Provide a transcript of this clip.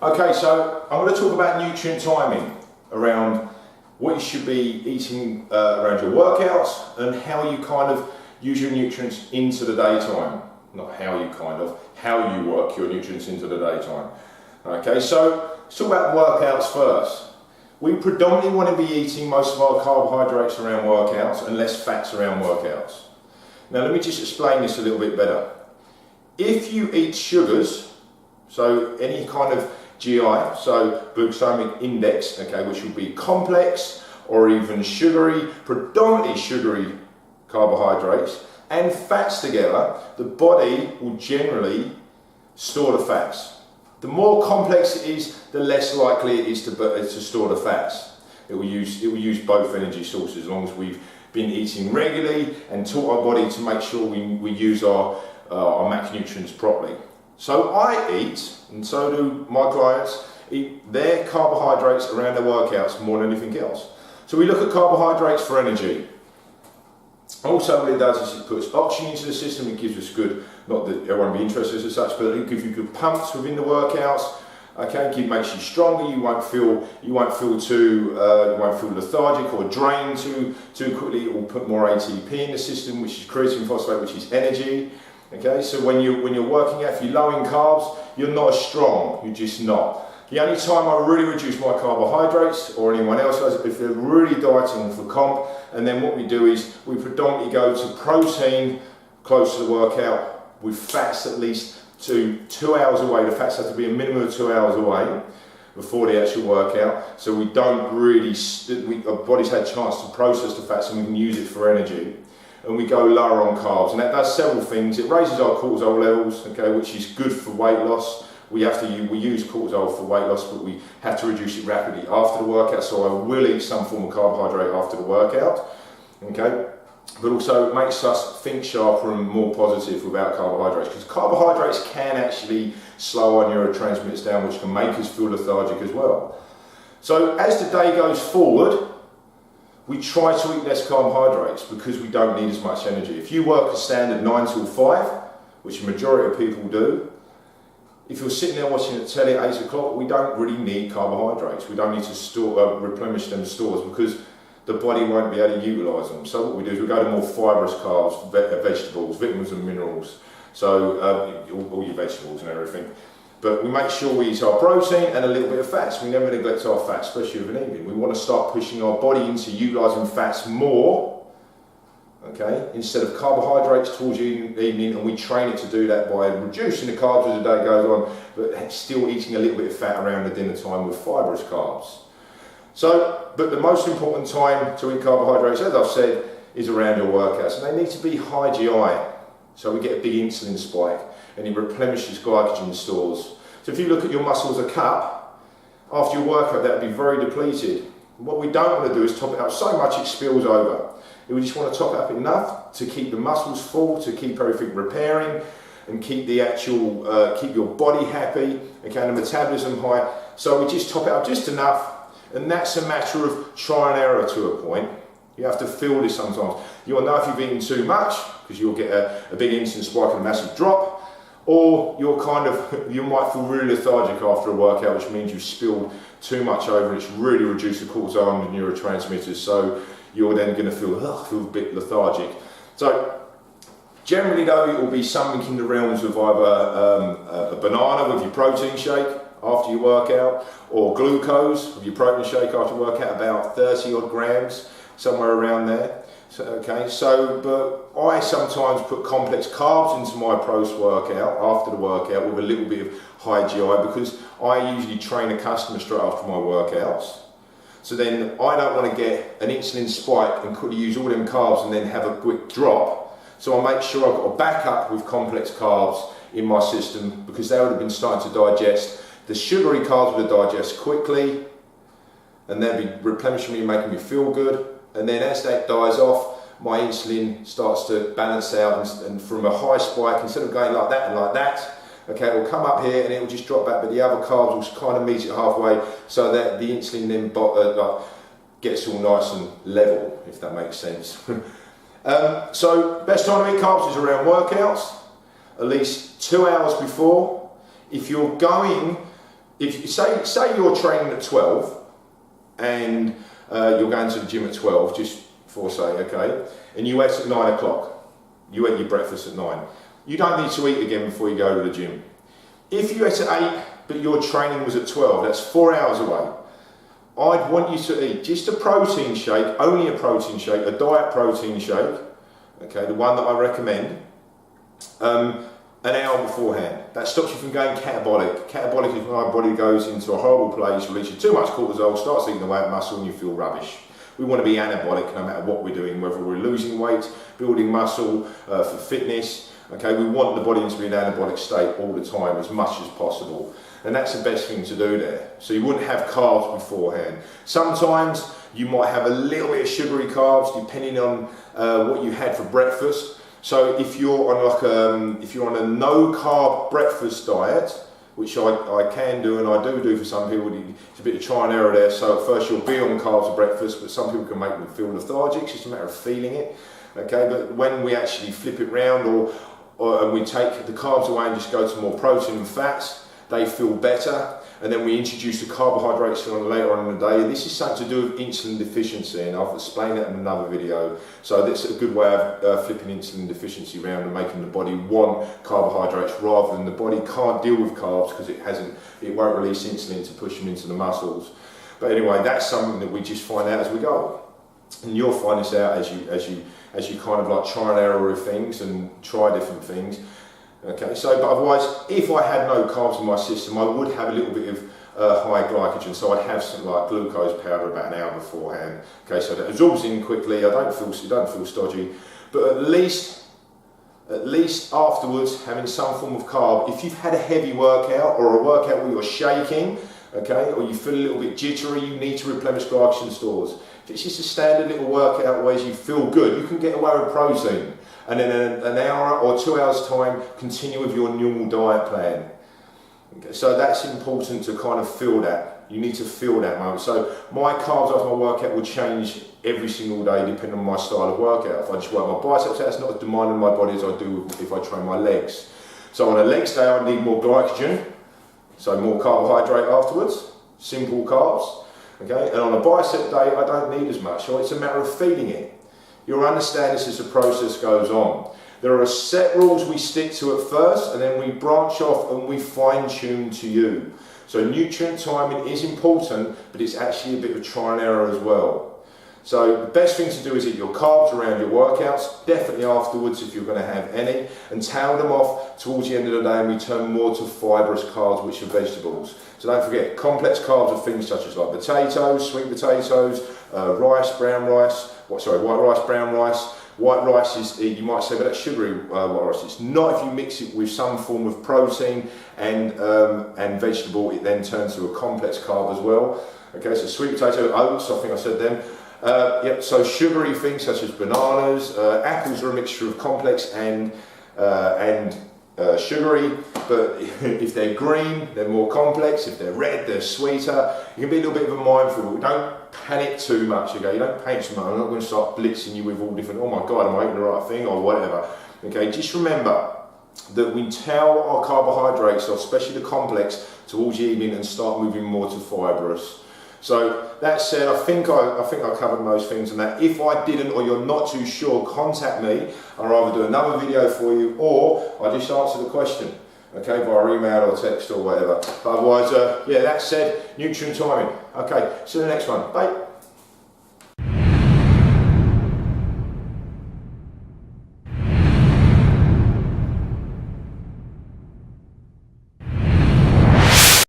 Okay, so I'm going to talk about nutrient timing around what you should be eating around your workouts and how you kind of use your nutrients into the daytime. Not how you how you work your nutrients into the daytime. Okay, so let's talk about workouts first. We predominantly want to be eating most of our carbohydrates around workouts and less fats around workouts. Now let me just explain this a little bit better. If you eat sugars, so any kind of GI, so glycemic index, okay, which will be complex or even sugary, predominantly sugary carbohydrates and fats together, the body will generally store the fats. The more complex it is, the less likely it is to store the fats. It will use both energy sources as long as we've been eating regularly and taught our body to make sure we use our macronutrients properly. So I eat, and so do my clients, eat their carbohydrates around their workouts more than anything else. So we look at carbohydrates for energy. Also what it does is it puts oxygen into the system. It gives us good, not that everyone will be interested as such, but it gives you good pumps within the workouts. Okay, it makes you stronger. You won't feel lethargic or drained too quickly. It will put more ATP in the system, which is creatine phosphate, which is energy. Okay, so when you're working out, if you're low in carbs, you're not as strong. You're just not. The only time I really reduce my carbohydrates, or anyone else does, if they're really dieting for comp, and then what we do is we predominantly go to protein close to the workout with fats at least 2 hours away. The fats have to be a minimum of 2 hours away before the actual workout, so we don't really, our body's had a chance to process the fats and we can use it for energy. And we go lower on carbs, and that does several things. It raises our cortisol levels, okay, which is good for weight loss. We use cortisol for weight loss, but we have to reduce it rapidly after the workout. So I will eat some form of carbohydrate after the workout, okay. But also it makes us think sharper and more positive without carbohydrates, because carbohydrates can actually slow our neurotransmitters down, which can make us feel lethargic as well. So as the day goes forward, we try to eat less carbohydrates because we don't need as much energy. If you work a standard 9 till 5, which the majority of people do, if you're sitting there watching the telly at 8 o'clock, we don't really need carbohydrates. We don't need to replenish them stores because the body won't be able to utilise them. So what we do is we go to more fibrous carbs, vegetables, vitamins and minerals, so all your vegetables and everything. But we make sure we eat our protein and a little bit of fats. We never neglect our fats, especially with an evening. We want to start pushing our body into utilising fats more, okay, instead of carbohydrates towards the evening, and we train it to do that by reducing the carbs as the day goes on, but still eating a little bit of fat around the dinner time with fibrous carbs. So, but the most important time to eat carbohydrates, as I've said, is around your workouts, and they need to be high GI. So we get a big insulin spike, and it replenishes glycogen stores. So if you look at your muscles a cup, after your workout, that would be very depleted. What we don't want to do is top it up so much it spills over. We just want to top it up enough to keep the muscles full, to keep everything repairing, and keep the actual, keep your body happy, okay, and the metabolism high. So we just top it up just enough, and that's a matter of trial and error to a point. You have to feel this sometimes. You'll know if you've eaten too much, because you'll get a big insulin spike and a massive drop, or you might feel really lethargic after a workout, which means you've spilled too much over and it's really reduced the cortisol and the neurotransmitters, so you're then going to feel a bit lethargic. So generally though, it will be something in the realms of either a banana with your protein shake after your workout, or glucose with your protein shake after workout, about 30 odd grams, somewhere around there. So, okay, but I sometimes put complex carbs into my post-workout, after the workout, with a little bit of high GI, because I usually train a customer straight after my workouts. So then I don't want to get an insulin spike and quickly use all them carbs and then have a quick drop. So I make sure I've got a backup with complex carbs in my system, because they would have been starting to digest. The sugary carbs would digest quickly, and they'd be replenishing me, making me feel good. And then as that dies off, my insulin starts to balance out, and from a high spike, instead of going like that and like that, okay, it will come up here and it will just drop back, but the other carbs will kind of meet it halfway, so that the insulin then gets all nice and level, if that makes sense. So best time to eat carbs is around workouts, at least 2 hours before. If you're if you say you're training at 12 and you're going to the gym at 12, just for say, okay, and you ate at 9 o'clock, you ate your breakfast at 9, you don't need to eat again before you go to the gym. If you ate at 8 but your training was at 12, that's 4 hours away, I'd want you to eat just a protein shake, only a protein shake, a diet protein shake, okay, the one that I recommend, an hour beforehand. That stops you from going catabolic. Catabolic is when our body goes into a horrible place, releases too much cortisol, starts eating away at muscle, and you feel rubbish. We want to be anabolic no matter what we're doing, whether we're losing weight, building muscle, for fitness. Okay, we want the body to be in an anabolic state all the time, as much as possible. And that's the best thing to do there. So you wouldn't have carbs beforehand. Sometimes you might have a little bit of sugary carbs depending on what you had for breakfast. So if you're on if you're on a no carb breakfast diet, which I can do and I do for some people, it's a bit of try and error there. So at first you'll be on carbs at breakfast, but some people can make them feel lethargic. It's just a matter of feeling it. Okay, but when we actually flip it round and we take the carbs away and just go to more protein and fats, they feel better. And then we introduce the carbohydrates later on in the day. And this is something to do with insulin deficiency, and I'll explain that in another video. So that's a good way of flipping insulin deficiency around and making the body want carbohydrates rather than the body can't deal with carbs because it won't release insulin to push them into the muscles. But anyway, that's something that we just find out as we go. And you'll find this out as you kind of like try and error with things and try different things. Okay, so but otherwise, if I had no carbs in my system, I would have a little bit of high glycogen. So I'd have some like glucose powder about an hour beforehand. Okay, so that absorbs in quickly. I don't feel stodgy, but at least afterwards, having some form of carb. If you've had a heavy workout or a workout where you're shaking, okay, or you feel a little bit jittery, you need to replenish glycogen stores. If it's just a standard little workout where you feel good, you can get away with protein. And then in an hour or 2 hours time, continue with your normal diet plan. Okay, so that's important to kind of feel that. You need to feel that moment. So my carbs after my workout will change every single day depending on my style of workout. If I just work my biceps out, it's not as demanding my body as I do if I train my legs. So on a legs day, I need more glycogen, so more carbohydrate afterwards, simple carbs. Okay, and on a bicep day, I don't need as much. So it's a matter of feeling it. You'll understand this as the process goes on. There are set rules we stick to at first, and then we branch off and we fine tune to you. So nutrient timing is important, but it's actually a bit of try and error as well. So the best thing to do is eat your carbs around your workouts, definitely afterwards if you're going to have any, and tail them off towards the end of the day and we turn more to fibrous carbs, which are vegetables. So don't forget, complex carbs are things such as like potatoes, sweet potatoes, rice, brown rice, white rice, brown rice. White rice is, you might say, but that's sugary white rice. It's not if you mix it with some form of protein and vegetable, it then turns to a complex carb as well. Okay, so sweet potato, oats, I think I said them. Yep, so sugary things such as bananas, apples are a mixture of complex and sugary, but if they're green, they're more complex. If they're red, they're sweeter. You can be a little bit of a mindful. Don't panic too much, okay? You don't panic too much. I'm not going to start blitzing you with all different, oh my God, am I eating the right thing or whatever. Okay, just remember that we tell our carbohydrates, especially the complex, towards the evening and start moving more to fibrous. So that said, I think I covered most things on that. If I didn't or you're not too sure, contact me. I'll either do another video for you or I just answer the question, okay, via email or text or whatever. But otherwise, yeah, that said, nutrient timing. Okay, see you in the next one. Bye.